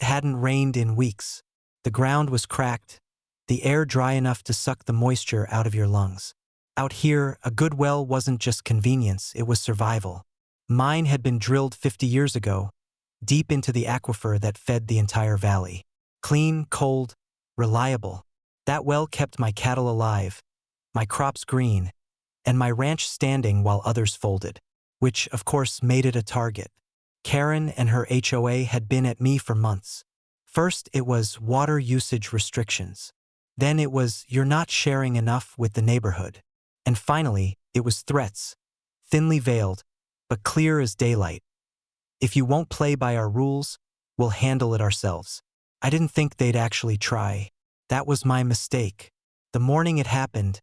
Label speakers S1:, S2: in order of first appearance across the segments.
S1: hadn't rained in weeks. The ground was cracked, the air dry enough to suck the moisture out of your lungs. Out here, a good well wasn't just convenience, it was survival. Mine had been drilled 50 years ago, deep into the aquifer that fed the entire valley. Clean, cold, reliable. That well kept my cattle alive, my crops green, and my ranch standing while others folded. Which, of course, made it a target. Karen and her HOA had been at me for months. First, it was water usage restrictions. Then it was, you're not sharing enough with the neighborhood. And finally, it was threats. Thinly veiled, but clear as daylight. If you won't play by our rules, we'll handle it ourselves. I didn't think they'd actually try. That was my mistake. The morning it happened,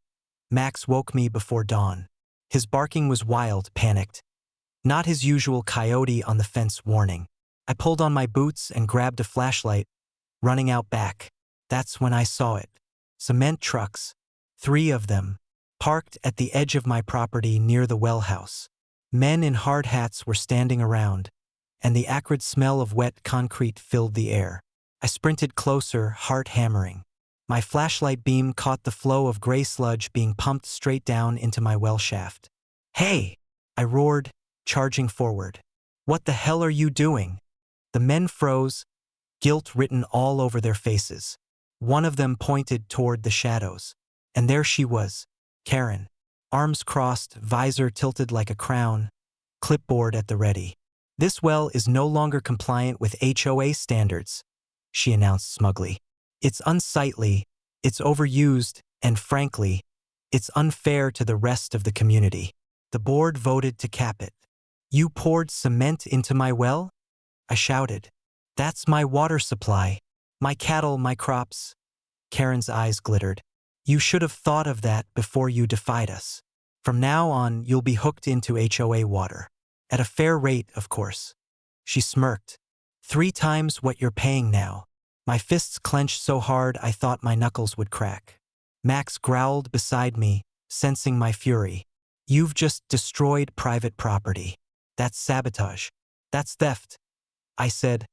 S1: Max woke me before dawn. His barking was wild, panicked. Not his usual coyote on the fence warning. I pulled on my boots and grabbed a flashlight, running out back. That's when I saw it. Cement trucks, 3 of them, parked at the edge of my property near the well house. Men in hard hats were standing around, and the acrid smell of wet concrete filled the air. I sprinted closer, heart hammering. My flashlight beam caught the flow of gray sludge being pumped straight down into my well shaft. "Hey!" I roared, charging forward. "What the hell are you doing?" The men froze, guilt written all over their faces. One of them pointed toward the shadows. And there she was, Karen. Arms crossed, visor tilted like a crown, clipboard at the ready. "This well is no longer compliant with HOA standards," she announced smugly. "It's unsightly, it's overused, and frankly, it's unfair to the rest of the community." The board voted to cap it. "You poured cement into my well?" I shouted. "That's my water supply. My cattle, my crops." Karen's eyes glittered. "You should have thought of that before you defied us. From now on, you'll be hooked into HOA water. At a fair rate, of course." She smirked. "3 times what you're paying now." My fists clenched so hard I thought my knuckles would crack. Max growled beside me, sensing my fury. "You've just destroyed private property. That's sabotage. That's theft," I said,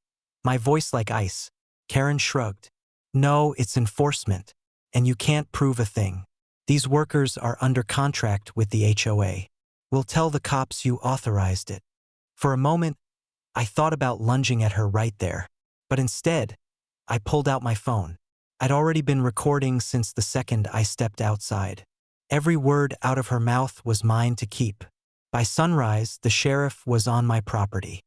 S1: my voice like ice. Karen shrugged. "No, it's enforcement, and you can't prove a thing. These workers are under contract with the HOA. We'll tell the cops you authorized it." For a moment, I thought about lunging at her right there. But instead, I pulled out my phone. I'd already been recording since the second I stepped outside. Every word out of her mouth was mine to keep. By sunrise, the sheriff was on my property.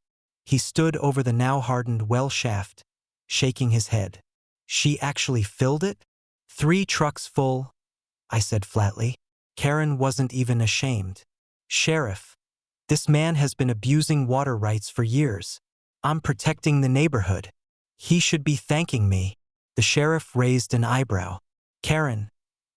S1: He stood over the now-hardened well shaft, shaking his head. "She actually filled it?" "3 trucks full," I said flatly. Karen wasn't even ashamed. "Sheriff, this man has been abusing water rights for years. I'm protecting the neighborhood. He should be thanking me." The sheriff raised an eyebrow. "Karen,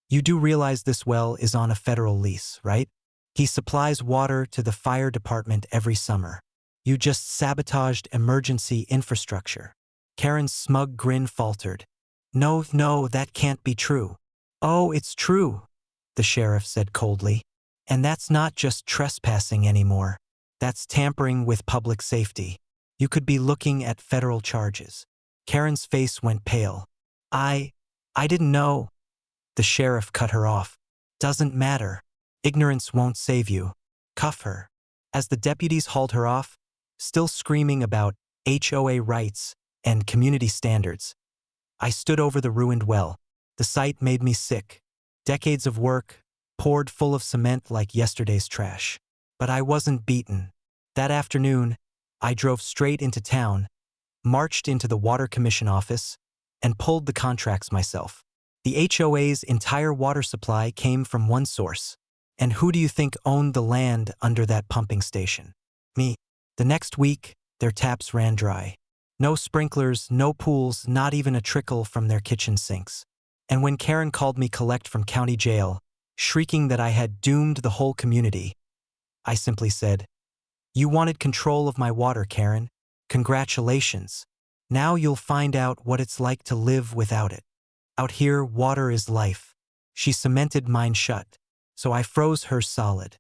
S1: you do realize this well is on a federal lease, right? He supplies water to the fire department every summer. You just sabotaged emergency infrastructure." Karen's smug grin faltered. No, that can't be true." "Oh, it's true," the sheriff said coldly. "And that's not just trespassing anymore. That's tampering with public safety. You could be looking at federal charges." Karen's face went pale. I didn't know." The sheriff cut her off. "Doesn't matter. Ignorance won't save you. Cuff her." As the deputies hauled her off, still screaming about HOA rights and community standards, I stood over the ruined well. The sight made me sick. Decades of work, poured full of cement like yesterday's trash. But I wasn't beaten. That afternoon, I drove straight into town, marched into the Water Commission office, and pulled the contracts myself. The HOA's entire water supply came from one source. And who do you think owned the land under that pumping station? Me. The next week, their taps ran dry. No sprinklers, no pools, not even a trickle from their kitchen sinks. And when Karen called me collect from county jail, shrieking that I had doomed the whole community, I simply said, "You wanted control of my water, Karen. Congratulations. Now you'll find out what it's like to live without it. Out here, water is life." She cemented mine shut, so I froze hers solid.